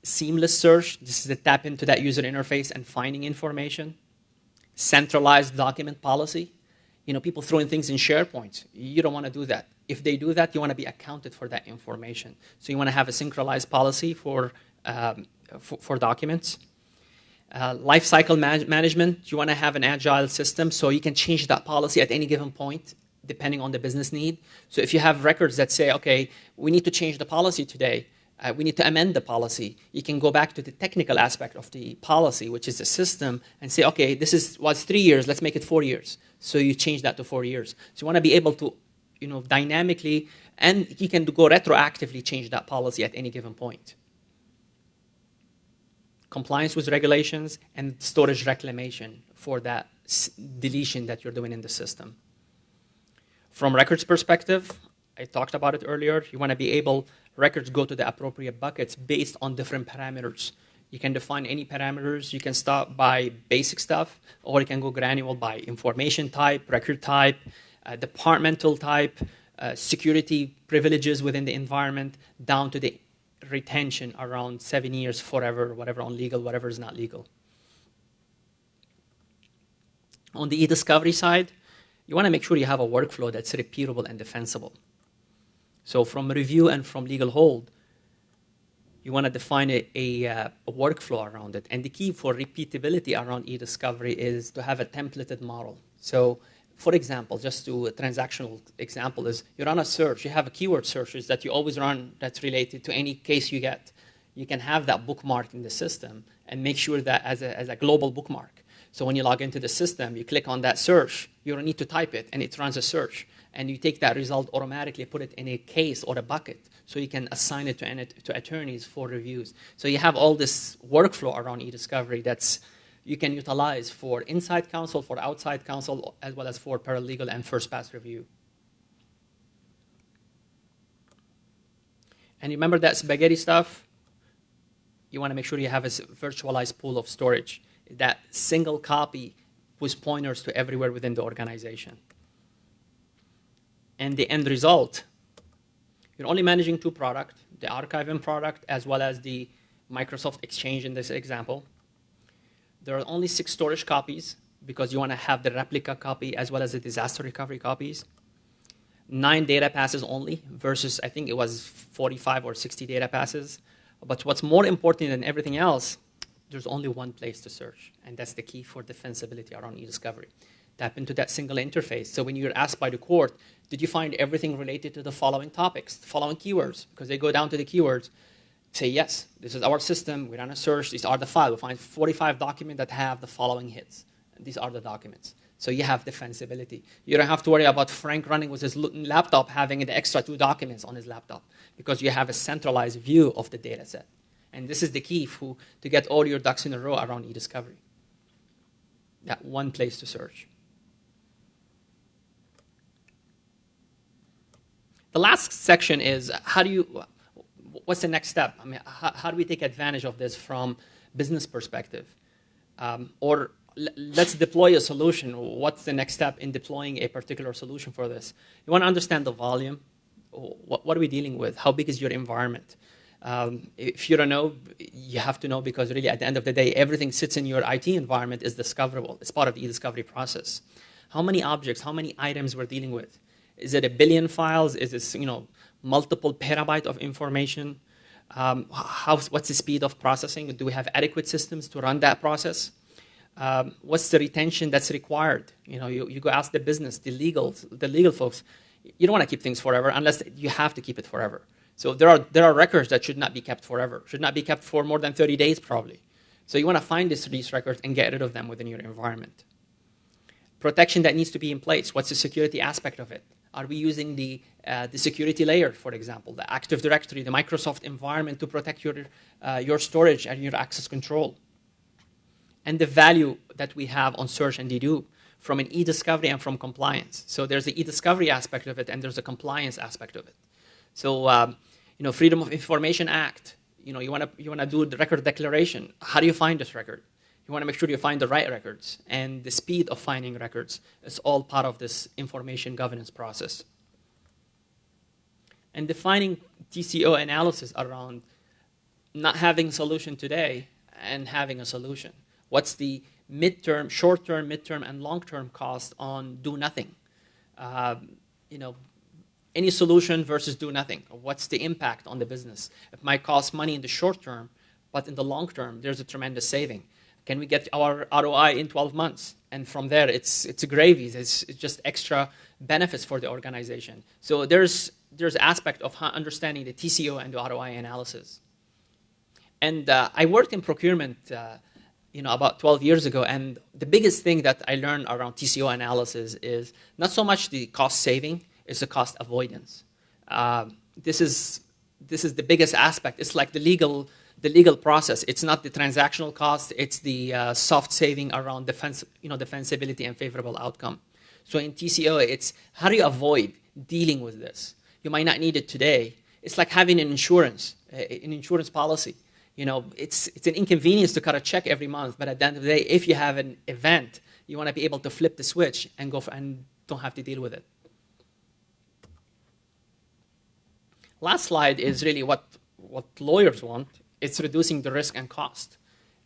Seamless search, this is the tap into that user interface and finding information. Centralized document policy. People throwing things in SharePoint. You don't want to do that. If they do that, you want to be accounted for that information. So you want to have a synchronized policy for documents. Lifecycle management, you want to have an agile system so you can change that policy at any given point depending on the business need. So if you have records that say, okay, we need to change the policy today, we need to amend the policy, you can go back to the technical aspect of the policy, which is the system, and say, okay, this was 3 years, let's make it 4 years. So you change that to 4 years. So you want to be able to dynamically, and you can go retroactively change that policy at any given point. Compliance with regulations and storage reclamation for that deletion that you're doing in the system. From records perspective, I talked about it earlier, you want to be able, records go to the appropriate buckets based on different parameters. You can define any parameters. You can start by basic stuff, or you can go granular by information type, record type, departmental type, security privileges within the environment, down to the retention around 7 years, forever, whatever on legal, whatever is not legal. On the e-discovery side, you want to make sure you have a workflow that's repeatable and defensible. So from review and from legal hold, you want to define a workflow around it. And the key for repeatability around e-discovery is to have a templated model. So for example, just to a transactional example is you run a search, you have a keyword searches that you always run that's related to any case you get. You can have that bookmarked in the system and make sure that as a global bookmark. So when you log into the system, you click on that search, you don't need to type it, and it runs a search. And you take that result automatically, put it in a case or a bucket, so you can assign it to attorneys for reviews. So you have all this workflow around e-discovery that's you can utilize for inside counsel, for outside counsel, as well as for paralegal and first pass review. And remember that spaghetti stuff? You want to make sure you have a virtualized pool of storage. That single copy with pointers to everywhere within the organization. And the end result, you're only managing 2 products, the archiving product as well as the Microsoft Exchange in this example. There are only 6 storage copies because you want to have the replica copy as well as the disaster recovery copies. 9 data passes only versus I think it was 45 or 60 data passes. But what's more important than everything else, there's only one place to search, and that's the key for defensibility around e-discovery. Tap into that single interface. So when you're asked by the court, did you find everything related to the following topics, the following keywords? Because they go down to the keywords, say yes, this is our system, we run a search, these are the files. We find 45 documents that have the following hits. These are the documents. So you have defensibility. You don't have to worry about Frank running with his laptop having the extra 2 documents on his laptop because you have a centralized view of the data set. And this is the key to get all your ducks in a row around e-discovery. That one place to search. The last section is what's the next step? I mean, how do we take advantage of this from business perspective? Or let's deploy a solution. What's the next step in deploying a particular solution for this? You want to understand the volume. What are we dealing with? How big is your environment? If you don't know, you have to know because really at the end of the day, everything sits in your IT environment is discoverable. It's part of the e-discovery process. How many objects, how many items we're dealing with? Is it 1 billion files? Is this multiple petabyte of information? What's the speed of processing? Do we have adequate systems to run that process? What's the retention that's required? You go ask the business, the legal folks. You don't want to keep things forever unless you have to keep it forever. So there are records that should not be kept forever, should not be kept for more than 30 days probably. So you want to find these records and get rid of them within your environment. Protection that needs to be in place. What's the security aspect of it? Are we using the security layer, for example, the Active Directory, the Microsoft environment to protect your storage and your access control? And the value that we have on search and dedupe from an e-discovery and from compliance. So there's the e-discovery aspect of it and there's a compliance aspect of it. So, Freedom of Information Act, you want to do the record declaration. How do you find this record? You want to make sure you find the right records, and the speed of finding records is all part of this information governance process. And defining TCO analysis around not having a solution today and having a solution. What's the short-term, midterm, and long-term cost on do nothing. You know, any solution versus do nothing. What's the impact on the business? It might cost money in the short term, but in the long term, there's a tremendous saving. Can we get our ROI in 12 months? And from there, it's a gravy. It's just extra benefits for the organization. So there's aspect of understanding the TCO and the ROI analysis. And I worked in procurement about 12 years ago, and the biggest thing that I learned around TCO analysis is not so much the cost saving, it's the cost avoidance. This is the biggest aspect. It's like the legal process. It's not the transactional cost, it's the soft saving around defensibility and favorable outcome. So in TCO, it's how do you avoid dealing with this? You might not need it today. It's like having an insurance policy. It's an inconvenience to cut a check every month, but at the end of the day, if you have an event, you want to be able to flip the switch and and don't have to deal with it. Last slide is really what lawyers want. It's reducing the risk and cost.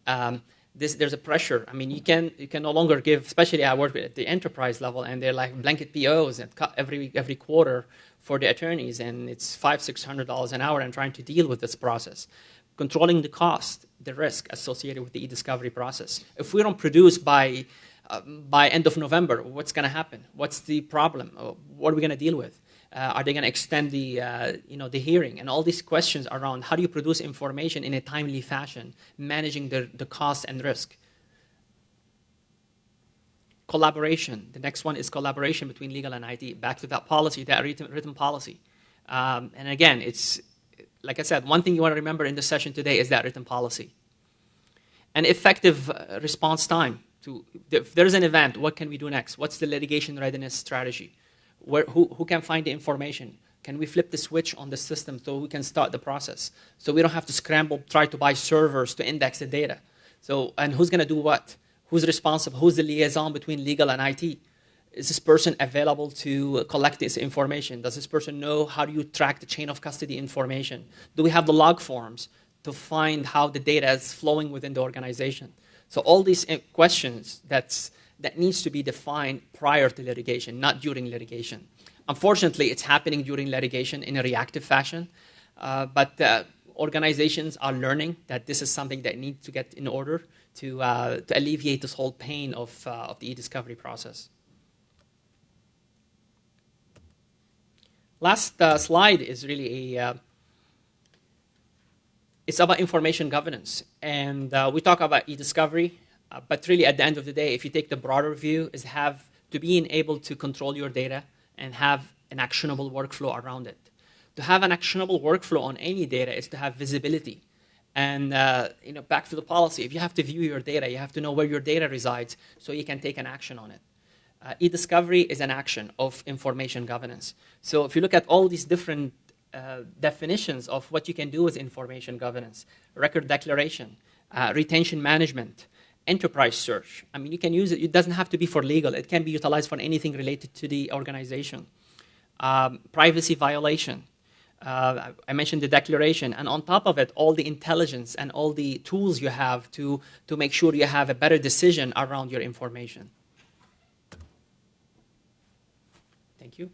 There's a pressure. I mean, you can no longer give, especially I work at the enterprise level, and they're like blanket POs and cut every quarter for the attorneys, and it's $500-600 an hour, and trying to deal with this process. Controlling the cost, the risk associated with the e-discovery process. If we don't produce by end of November, what's going to happen? What's the problem? What are we going to deal with? Are they going to extend the hearing? And all these questions around how do you produce information in a timely fashion, managing the cost and risk. Collaboration. The next one is collaboration between legal and IT. Back to that policy, that written policy. And again, it's like I said, one thing you want to remember in this session today is that written policy. And effective response time. If there's an event, what can we do next? What's the litigation readiness strategy? Who can find the information? Can we flip the switch on the system so we can start the process? So we don't have to scramble, try to buy servers to index the data. And who's going to do what? Who's responsible? Who's the liaison between legal and IT? Is this person available to collect this information? Does this person know how do you track the chain of custody information? Do we have the log forms to find how the data is flowing within the organization? So all these questions that needs to be defined prior to litigation, not during litigation. Unfortunately, it's happening during litigation in a reactive fashion, but organizations are learning that this is something that needs to get in order to alleviate this whole pain of the e-discovery process. Last slide is really it's about information governance. And we talk about e-discovery, but really at the end of the day, if you take the broader view, is have to being able to control your data and have an actionable workflow around it. To have an actionable workflow on any data is to have visibility. And back to the policy, if you have to view your data, you have to know where your data resides so you can take an action on it. E-discovery is an action of information governance. So if you look at all these different definitions of what you can do with information governance, record declaration, retention management, enterprise search. I mean, you can use it. It doesn't have to be for legal. It can be utilized for anything related to the organization. Privacy violation. I mentioned the declaration. And on top of it, all the intelligence and all the tools you have to make sure you have a better decision around your information. Thank you.